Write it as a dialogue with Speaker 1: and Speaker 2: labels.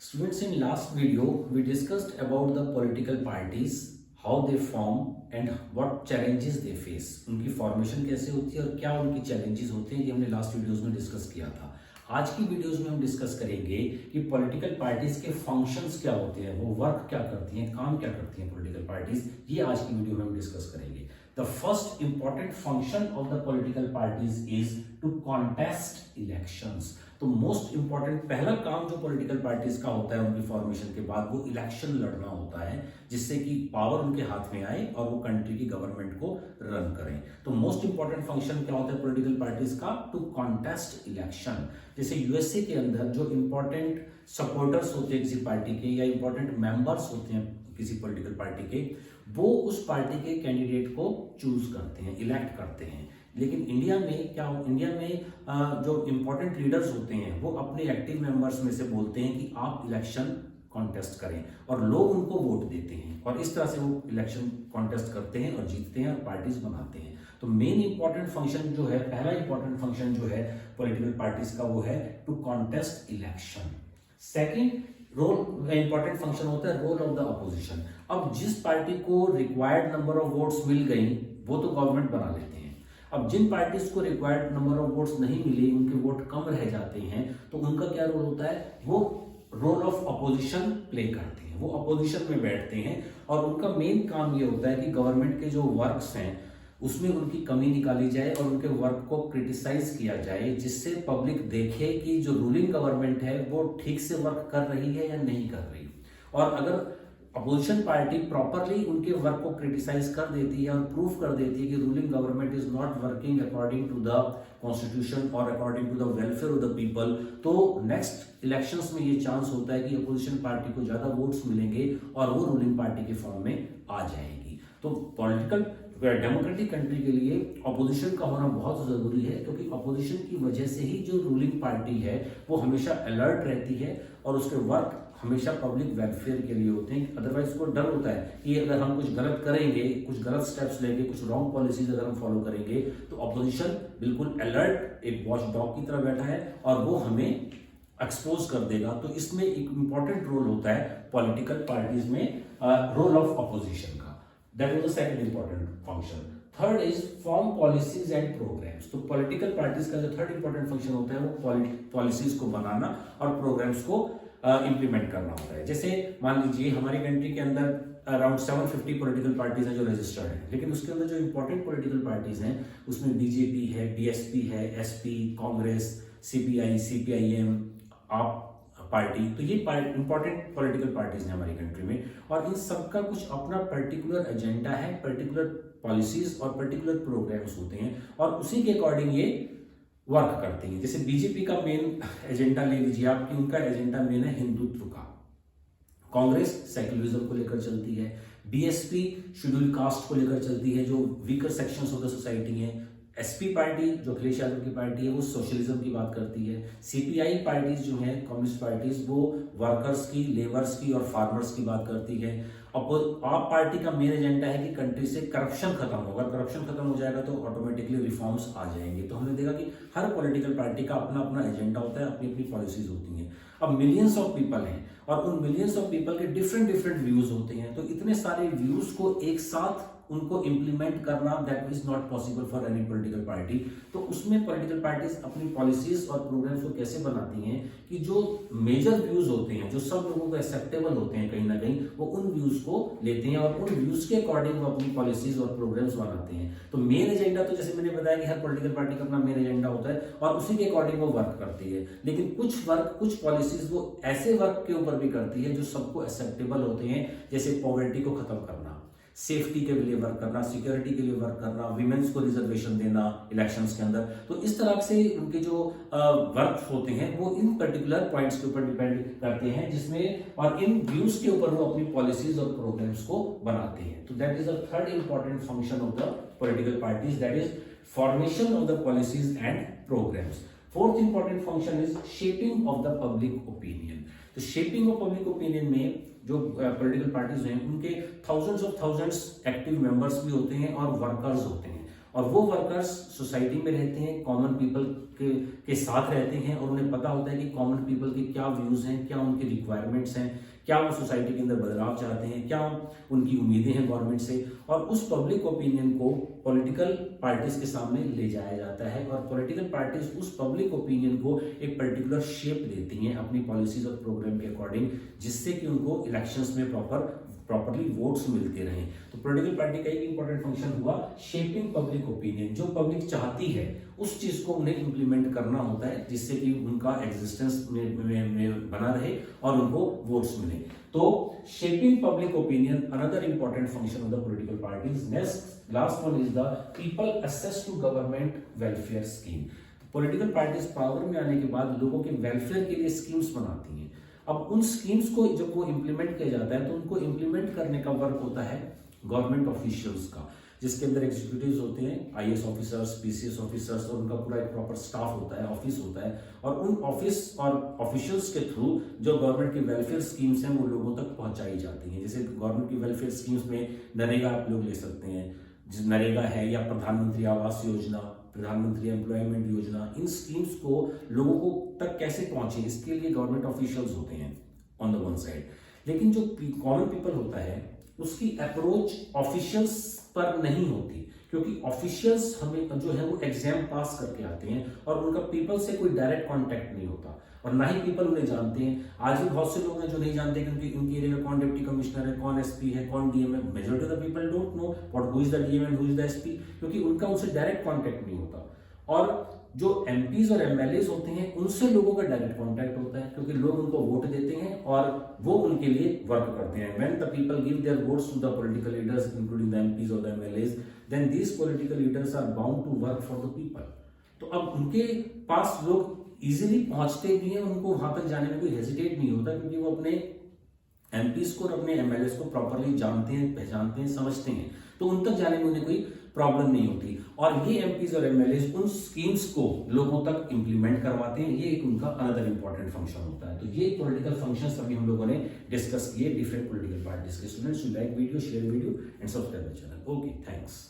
Speaker 1: Students, in last video we discussed about the political parties, how they form and what challenges they face. उनकी formation कैसे होती है और क्या उनकी चैलेंजेस होते हैं, ये हमने लास्ट वीडियोस में डिस्कस किया था। आज की वीडियोस में हम डिस्कस करेंगे कि पॉलिटिकल पार्टीज के फंक्शंस क्या होते हैं, वो वर्क क्या करती हैं, काम क्या करती हैं पॉलिटिकल पार्टीज, ये आज की वीडियो में हम डिस्कस करेंगे। The first important function of the political parties is to contest elections. तो मोस्ट इंपॉर्टेंट पहला काम जो पॉलिटिकल पार्टीज का होता है उनकी फॉर्मेशन के बाद, वो इलेक्शन लड़ना होता है, जिससे कि पावर उनके हाथ में आए और वो कंट्री की गवर्नमेंट को रन करें। तो मोस्ट इंपॉर्टेंट फंक्शन क्या होता है पॉलिटिकल पार्टीज का? To contest election. जैसे यूएसए के अंदर जो इंपॉर्टेंट सपोर्टर्स होते हैं किसी पार्टी के या इंपॉर्टेंट मेंबर्स होते हैं किसी पॉलिटिकल पार्टी के, वो उस पार्टी के कैंडिडेट को चूज करते हैं, इलेक्ट करते हैं। लेकिन इंडिया में क्या हो, इंडिया में जो इंपॉर्टेंट लीडर्स होते हैं वो अपने एक्टिव मेंबर्स में से बोलते हैं कि आप इलेक्शन कॉन्टेस्ट करें और लोग उनको वोट देते हैं और इस तरह से वो इलेक्शन कॉन्टेस्ट करते हैं और जीतते हैं और पार्टीज बनाते हैं। तो मेन इंपॉर्टेंट फंक्शन जो है, पहला इंपॉर्टेंट फंक्शन जो है पॉलिटिकल पार्टीज का, वो है to contest election. Second role important function होता है रोल ऑफ द अपोजिशन। अब जिस पार्टी को रिक्वायर्ड नंबर ऑफ वोट्स मिल गई वो तो गवर्नमेंट बना लेते हैं। अब जिन पार्टीज को रिक्वायर्ड नंबर ऑफ वोट्स नहीं मिले, उनके वोट कम रह जाते हैं, तो उनका क्या रोल होता है? वो रोल ऑफ अपोजिशन प्ले करते हैं। वो अपोजिशन में बैठते हैं और उनका मेन काम ये होता है कि गवर्नमेंट के जो वर्क्स हैं उसमें उनकी कमी निकाली जाए और उनके वर्क को क्रिटिसाइज किया जाए, जिससे पब्लिक देखे कि जो रूलिंग गवर्नमेंट है वो ठीक से वर्क कर रही है या नहीं कर रही। और अगर अपोजिशन पार्टी प्रॉपरली उनके वर्क को क्रिटिसाइज कर देती है और प्रूफ कर देती है कि ruling government is not working according to the constitution और according to the welfare of the people, तो नेक्स्ट इलेक्शंस में ये चांस होता है कि अपोजिशन पार्टी को ज्यादा वोट्स मिलेंगे और वो रूलिंग पार्टी के फॉर्म में आ जाएगी। तो पॉलिटिकल डेमोक्रेटिक कंट्री के लिए अपोजिशन का होना बहुत जरूरी है, क्योंकि अपोजिशन की वजह से ही जो रूलिंग पार्टी है वो हमेशा अलर्ट रहती है और उसके वर्क हमेशा पब्लिक वेलफेयर के लिए होते हैं। अदरवाइज को डर होता है कि अगर हम कुछ गलत करेंगे, कुछ गलत स्टेप्स लेंगे, कुछ रॉन्ग पॉलिसीज अगर हम फॉलो करेंगे, तो अपोजिशन बिल्कुल अलर्ट एक वॉच डॉग की तरह बैठा है और वो हमें एक्सपोज कर देगा। तो इसमें एक इंपॉर्टेंट रोल होता है पॉलिटिकल पार्टीज में, रोल ऑफ अपोजिशन का। That was the second important function. Third is form policies and programmes. तो पॉलिटिकल पार्टीज का जो थर्ड इंपॉर्टेंट फंक्शन होता है वो पॉलिसीज को बनाना और प्रोग्राम्स को इंप्लीमेंट करना होता है। जैसे मान लीजिए हमारी कंट्री के अंदर अराउंड 750 पॉलिटिकल पार्टीज हैं जो रजिस्टर्ड हैं, लेकिन उसके अंदर जो इंपॉर्टेंट पॉलिटिकल पार्टीज हैं उसमें बीजेपी है, बीएसपी है, एसपी, कांग्रेस, सीपीआई, सीपीआईएम, आप पार्टी। तो ये इंपॉर्टेंट पॉलिटिकल पार्टीज हैं हमारी कंट्री में और इन सबका कुछ अपना पर्टिकुलर एजेंडा है, पर्टिकुलर पॉलिसीज और पर्टिकुलर प्रोग्राम्स होते हैं और उसी के अकॉर्डिंग ये वर्क करती हैं। जैसे बीजेपी का मेन एजेंडा ले लीजिए आप, कि उनका एजेंडा मेन है हिंदुत्व का। कांग्रेस सेक्युलरिज्म को लेकर चलती है, बीएसपी शेड्यूल कास्ट को लेकर चलती है, जो weaker sections of the society हैं। एसपी पार्टी जो अखिलेश यादव की पार्टी है वो सोशलिज्म की बात करती है। सीपीआई पार्टीज जो है, कम्युनिस्ट पार्टीज, वो वर्कर्स की, लेबर्स की और फार्मर्स की बात करती है। आप पार्टी का मेन एजेंडा है कि कंट्री से करप्शन खत्म होगा, करप्शन खत्म हो जाएगा तो ऑटोमेटिकली रिफॉर्म्स आ जाएंगे। तो हमने देखा कि हर पॉलिटिकल पार्टी का अपना अपना एजेंडा होता है, अपनी अपनी पॉलिसीज होती हैं। अब मिलियंस ऑफ पीपल हैं और उन मिलियंस ऑफ पीपल के डिफरेंट डिफरेंट व्यूज होते हैं, तो इतने सारे व्यूज को एक साथ उनको इंप्लीमेंट करना that is not possible for any political party. तो उसमें पॉलिटिकल पार्टीज अपनी पॉलिसीज और प्रोग्राम्स को कैसे बनाती हैं कि जो मेजर व्यूज होते हैं, जो सब लोगों को एक्सेप्टेबल होते हैं, कहीं ना कहीं वो उन व्यूज को लेते हैं और उन व्यूज के अकॉर्डिंग वो अपनी पॉलिसीज और प्रोग्राम्स बनाते हैं। तो मेन एजेंडा तो जैसे मैंने बताया कि हर पॉलिटिकल पार्टी का अपना मेन एजेंडा होता है और उसी के अकॉर्डिंग वो वर्क करती है। लेकिन कुछ वर्क, कुछ पॉलिसीज वो ऐसे वर्क के ऊपर भी करती है जो सबको एक्सेप्टेबल होते हैं, जैसे पॉवर्टी को खत्म करना, सेफ्टी के लिए वर्क करना, सिक्योरिटी के लिए वर्क करना, विमेन्स को रिजर्वेशन देना इलेक्शंस के अंदर। तो इस तरह से उनके जो वर्क होते हैं वो इन पर्टिकुलर पॉइंट्स के ऊपर डिपेंड करते हैं, जिसमें और इन व्यूज के ऊपर वो अपनी पॉलिसीज और प्रोग्राम्स को बनाते हैं। तो that is the third important function of the political parties, that is formation of the policies and programmes. Fourth important function is shaping of the public opinion. तो शेपिंग ऑफ पब्लिक ओपिनियन में जो political parties हैं उनके thousands active members भी होते हैं और workers होते हैं और वो वर्कर्स सोसाइटी में रहते हैं, कॉमन पीपल के साथ रहते हैं और उन्हें पता होता है कि कॉमन पीपल के क्या व्यूज हैं, क्या उनके रिक्वायरमेंट्स हैं, क्या वो सोसाइटी के अंदर बदलाव चाहते हैं, क्या उनकी उम्मीदें हैं गवर्नमेंट से, और उस पब्लिक ओपिनियन को पॉलिटिकल पार्टीज के सामने ले जाया जाता है और पॉलिटिकल पार्टीज उस पब्लिक ओपिनियन को एक पर्टिकुलर शेप देती हैं अपनी पॉलिसीज और प्रोग्राम के अकॉर्डिंग, जिससे कि उनको इलेक्शंस में प्रॉपरली वोट्स मिलते रहें। तो पॉलिटिकल पार्टी का एक इंपॉर्टेंट फंक्शन हुआ शेपिंग पब्लिक ओपिनियन। जो पब्लिक चाहती है उस चीज को उन्हें इंप्लीमेंट करना होता है, जिससे कि उनका एग्जिस्टेंस में बना रहे और उनको वोट्स मिले। तो shaping public opinion another important function of the political parties. Next last one is the people access to government welfare scheme. Political parties power में आने के बाद लोगों के वेलफेयर के लिए स्कीम्स बनाती हैं। अब उन स्कीम्स को जब वो इंप्लीमेंट किया जाता है तो उनको इंप्लीमेंट करने का वर्क होता है गवर्नमेंट ऑफिशियल्स का, जिसके अंदर एग्जीक्यूटिव्स होते हैं, आईएएस ऑफिसर्स, पीसीएस ऑफिसर्स, और उनका पूरा एक प्रॉपर स्टाफ होता है, ऑफिस होता है, और उन ऑफिस और ऑफिशियल्स के थ्रू जो गवर्नमेंट की वेलफेयर स्कीम्स हैं वो लोगों तक पहुंचाई जाती हैं। जैसे गवर्नमेंट की वेलफेयर स्कीम्स में नरेगा आप लोग ले सकते हैं, नरेगा है, या प्रधानमंत्री आवास योजना, प्रधानमंत्री एम्प्लॉयमेंट योजना। इन स्कीम्स को लोगों को तक कैसे पहुंचे, इसके लिए गवर्नमेंट ऑफिशियल्स होते हैं ऑन द वन साइड। लेकिन जो कॉमन पीपल होता है उसकी अप्रोच ऑफिशियल्स पर नहीं होती, क्योंकि ऑफिशियल्स हमें जो है वो एग्जाम पास करके आते हैं और उनका पीपल से कोई डायरेक्ट कांटेक्ट नहीं होता, और ना ही पीपल उन्हें जानते हैं। आज भी बहुत से लोग हैं जो नहीं जानते क्योंकि उनके एरिया में कौन डिप्टी कमिश्नर है, कौन एसपी है, कौन डीएम है। Majority of the people don't know what who is the DM and who is the SP, क्योंकि उनका उनसे डायरेक्ट कांटेक्ट नहीं होता। और जो एमपीज और एमएलएज होते हैं उनसे लोगों का डायरेक्ट कांटेक्ट होता है, क्योंकि लोग उनको वोट देते हैं और वो उनके लिए वर्क करते हैं। When the people give their votes to the political leaders including the MPs और the MLAs, then these political leaders are bound to work for the people. तो अब उनके पास लोग इजीली पहुंचते भी हैं, उनको वहां तक जाने में कोई हेजिटेट नहीं होता, क्योंकि वो अपने एमपीज को और अपने एमएलएस को प्रॉपरली जानते हैं, पहचानते हैं, समझते हैं, तो उन तक जाने में उन्हें कोई प्रॉब्लम नहीं होती। और ये एमपीज और एमएलएस उन स्कीम्स को लोगों तक इंप्लीमेंट करवाते हैं, ये एक उनका अनदर इंपॉर्टेंट फंक्शन होता है। तो ये पॉलिटिकल फंक्शंस अभी हम लोगों ने डिस्कस किए डिफरेंट पॉलिटिकल पार्टीज के। Students, you like video, share video and subscribe the channel. Okay, thanks.